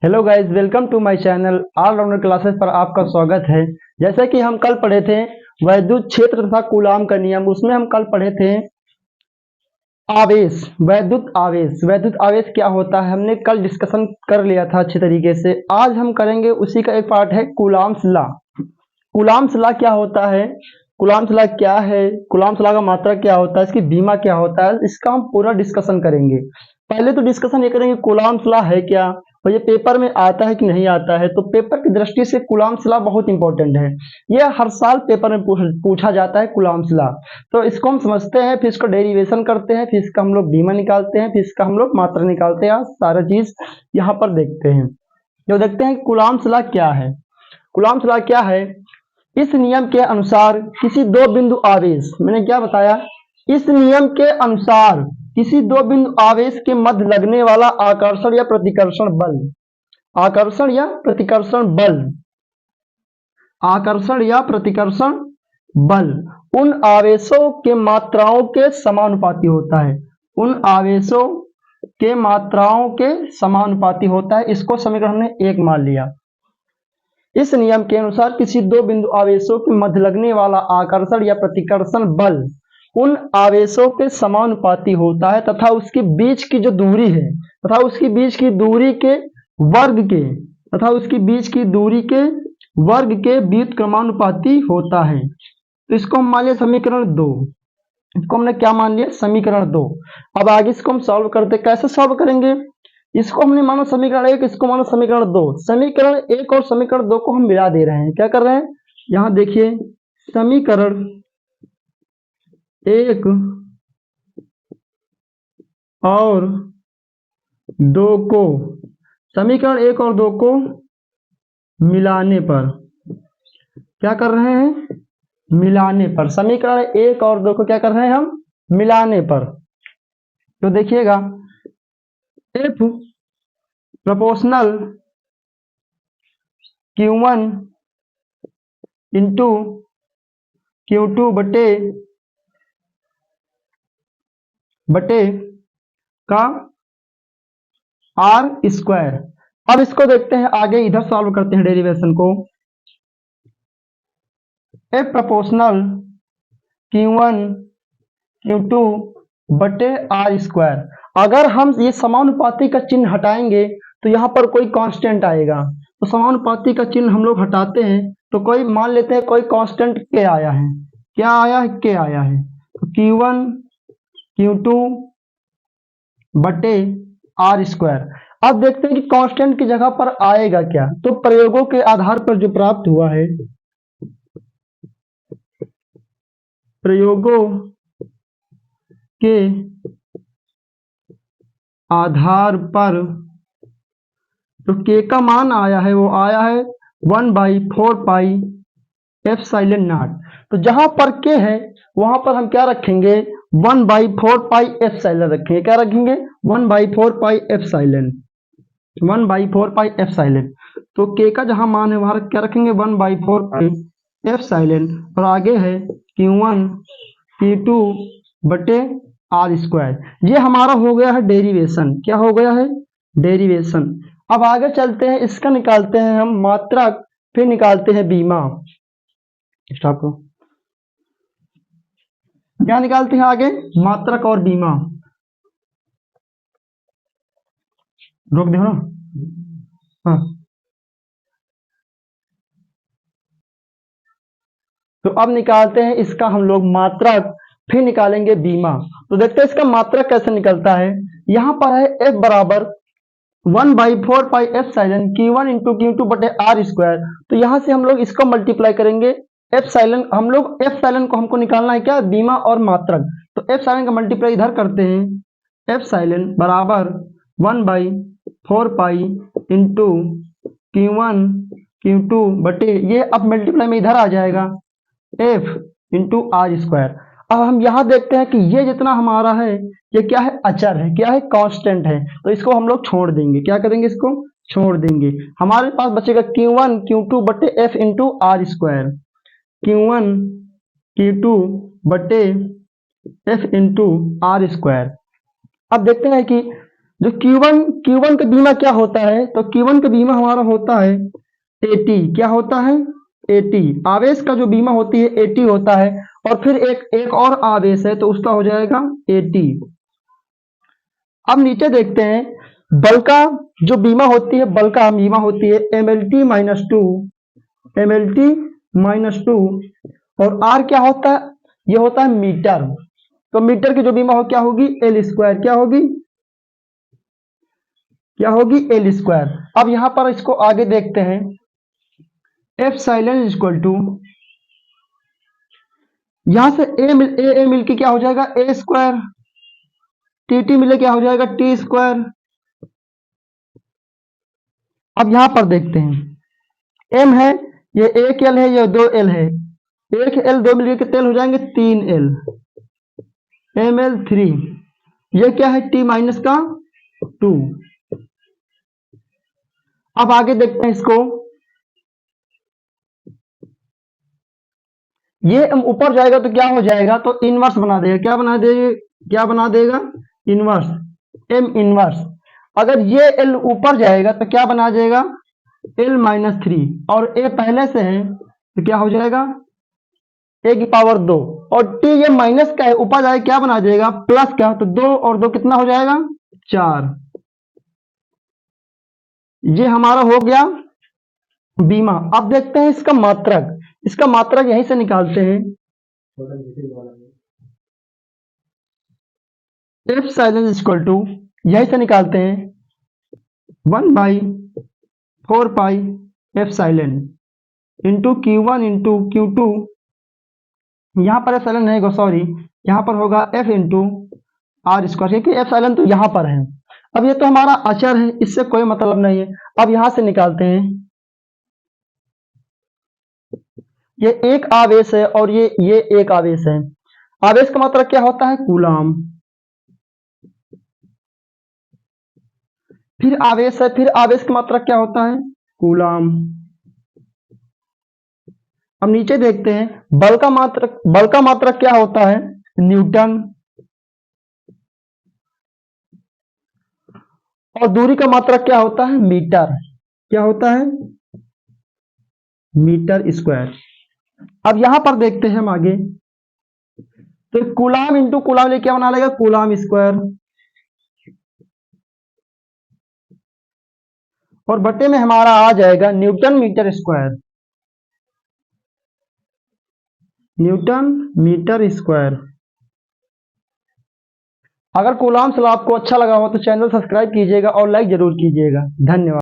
Hello guys, welcome to my channel allrounder classes पर आपका स्वागत है। जैसा कि हम कल पढ़े थे वैद्युत क्षेत्र तथा कूलाम का नियम, उसमें हम कल पढ़े थे आवेश, वैद्युत आवेश। वैद्युत आवेश क्या होता है हमने कल डिस्कशन कर लिया था अच्छे तरीके से। आज हम करेंगे उसी का एक पार्ट है कूलाम्स लॉ। कूलाम्स लॉ क्या होता है, कूलाम्स लॉ क्या है, कूलाम्स लॉ का मात्रा क्या होता है, इसकी बीमा क्या होता है, इसका हम पूरा डिस्कशन करेंगे। पहले तो डिस्कशन ये करेंगे कूलाम्स लॉ है क्या और ये पेपर में आता है कि नहीं आता है। तो पेपर की दृष्टि से कूलाम्स लॉ बहुत इंपॉर्टेंट है, ये हर साल पेपर में पूछा जाता है कूलाम्स लॉ। तो इसको हम समझते हैं, फिर इसको डेरिवेशन करते हैं, फिर इसका हम लोग बीमा निकालते हैं, फिर इसका हम लोग मात्रा निकालते हैं। सारा चीज यहाँ पर देखते हैं। जो देखते हैं कूलाम्स लॉ क्या है। कूलाम्स लॉ क्या है, इस नियम के अनुसार किसी दो बिंदु आवेश, मैंने क्या बताया, इस नियम के अनुसार किसी दो बिंदु आवेश के मध्य लगने वाला आकर्षण या प्रतिकर्षण बल, आकर्षण या प्रतिकर्षण बल, आकर्षण या प्रतिकर्षण बल उन आवेशों के मात्राओं के समानुपाती होता है, उन आवेशों के मात्राओं के समानुपाती होता है। इसको समीकरण हमने 1 मान लिया। इस नियम के अनुसार किसी दो बिंदु आवेशों के मध्य लगने वाला आकर्षण या प्रतिकर्षण बल उन आवेशों के समानुपाती होता है तथा उसके बीच की जो दूरी है, तथा उसकी बीच की दूरी के वर्ग के, तथा उसकी बीच की दूरी के वर्ग के व्युत्क्रमानुपाती होता है। तो इसको हम मान लिया समीकरण 2। इसको हमने क्या मान लिया, समीकरण 2। अब आगे इसको हम सॉल्व करते, कैसे सॉल्व करेंगे, इसको हमने माना समीकरण 1, इसको माना समीकरण 2। समीकरण 1 और समीकरण 2 को हम मिला दे रहे हैं। क्या कर रहे हैं, यहां देखिए समीकरण 1 और 2 को, समीकरण 1 और 2 को मिलाने पर, क्या कर रहे हैं, मिलाने पर। समीकरण 1 और 2 को क्या कर रहे हैं हम, मिलाने पर। तो देखिएगा F proportional Q1 into Q2 बटे का आर स्क्वायर। अब इसको देखते हैं आगे, इधर सॉल्व करते हैं डेरिवेशन को। F प्रोपोर्शनल Q1 Q2 बटे आर स्क्वायर। अगर हम ये समानुपाती का चिन्ह हटाएंगे तो यहाँ पर कोई कांस्टेंट आएगा। तो समानुपाती का चिन्ह हम लोग हटाते हैं तो कोई मान लेते हैं, कोई कांस्टेंट के आया है। क्या आया है, के आया है। तो Q1 Q2 बटे आर स्क्वायर। अब देखते हैं कि कांस्टेंट की जगह पर आएगा क्या। तो प्रयोगों के आधार पर जो प्राप्त हुआ है, प्रयोगों के आधार पर जो के का मान आया है वो आया है 1/4 पाई एप्सिलॉन नॉट। तो जहां पर के है वहां पर हम क्या रखेंगे, 1/4 पाई एप्सिलॉन रखेंगे। क्या रखेंगे, 1/4 पाई एप्सिलॉन, 1/4 पाई एप्सिलॉन। तो के का जहां मान है वहां क्या रखेंगे, 1/4 पाई एप्सिलॉन। और आगे है Q1 Q2 बटे आर स्क्वायर। ये हमारा हो गया है डेरिवेशन। क्या हो गया है, डेरिवेशन। अब आगे चलते हैं, इसका निकालते हैं हम मात्रक, फिर निकालते हैं बीमा। स्टॉप करो। क्या निकालते हैं आगे, मात्रक और बीमा। रोक दो ना, हाँ। तो अब निकालते हैं इसका हम लोग मात्रक, फिर निकालेंगे बीमा। तो देखते हैं इसका मात्रक कैसे निकलता है। यहां पर है F बराबर 1/4 pi epsilon Q1 into Q2 बटे आर स्क्वायर। तो यहां से हम लोग इसको मल्टीप्लाई करेंगे। एप्सिलॉन, हम लोग एप्सिलॉन को हमको निकालना है क्या, बीमा और मात्रक। तो एप्सिलॉन का मल्टीप्लाई इधर करते हैं। एप्सिलॉन बराबर 1/4 पाई इंटू Q1 Q2 बटे, ये अब मल्टीप्लाई में इधर आ जाएगा F इंटू आर स्क्वायर। अब हम यहां देखते हैं कि ये जितना हमारा है ये क्या है, अचर है, क्या है, कांस्टेंट है। तो इसको हम लोग छोड़ देंगे। क्या करेंगे, इसको छोड़ देंगे। हमारे पास बचेगा Q1 Q2 बटे F into are square, Q1 Q2 बटे F इंटू आर स्क्वायर। अब देखते हैं कि जो Q1 का बीमा क्या होता है, तो Q1 का बीमा हमारा होता है 80। क्या होता है? 80। आवेश का जो बीमा होती है 80 होता है। और फिर एक और आवेश है तो उसका हो जाएगा 80। अब नीचे देखते हैं, बल का जो बीमा होती है, बल का बीमा होती है MLT-2, MLT-2। और R क्या होता है? ये होता है मीटर। तो मीटर की जो बीमा हो क्या होगी? L²। क्या होगी? क्या होगी? L²। अब यहां पर इसको आगे देखते हैं, एप्सिलॉन इक्वल टू, यहां से ए मिल के क्या हो जाएगा? A²। TT मिले क्या हो जाएगा? T²। अब यहां पर देखते हैं, M है, ये 1 L है, ये 2 L है। 1 L 2 मिलकर कितने L हो जाएंगे? 3 L, ML3। ये क्या है? T-2। अब आगे देखते हैं इसको, ये ऊपर जाएगा तो क्या हो जाएगा? तो इनवर्स बना देगा। क्या बना देगा? क्या बना देगा? Inverse, M inverse. अगर ये L ऊपर जाएगा तो क्या बना जाएगा? L-3। और A पहले से है तो क्या हो जाएगा? A⁻2। और T ये माइनस का है, ऊपर जाएगा क्या बना जाएगा? प्लस का। तो 2 और 2 कितना हो जाएगा? 4। ये हमारा हो गया बीमा। अब देखते हैं इसका मात्रक। इसका मात्रक यहीं से निकालते हैं, एप्सिलॉन इक्वल टू, यहीं से निकालते हैं 1/4 pi epsilon into Q1 into Q2। यहाँ पर एप्सिलॉन नहीं, सॉरी, यहाँ पर होगा F इंटू R², क्योंकि एप्सिलॉन तो यहाँ पर है। अब ये तो हमारा अचर है, इससे कोई मतलब नहीं है। अब यहां से निकालते हैं, ये एक आवेश है और ये एक आवेश है। आवेश का मात्रक क्या होता है? कूलाम। फिर आवेश है, फिर आवेश का मात्रक क्या होता है? कूलाम। अब नीचे देखते हैं, बल का मात्रक क्या होता है? न्यूटन। और दूरी का मात्रक क्या होता है? मीटर। क्या होता है? Metre square. अब यहां पर देखते हैं हम आगे, तो कूलाम इंटू कूलाम ले क्या बना लेगा? Coulomb square. और बटे में हमारा आ जाएगा newton metre square. Newton metre square. अगर कूलाम आपको अच्छा लगा हो तो चैनल सब्सक्राइब कीजिएगा और लाइक जरूर कीजिएगा। धन्यवाद।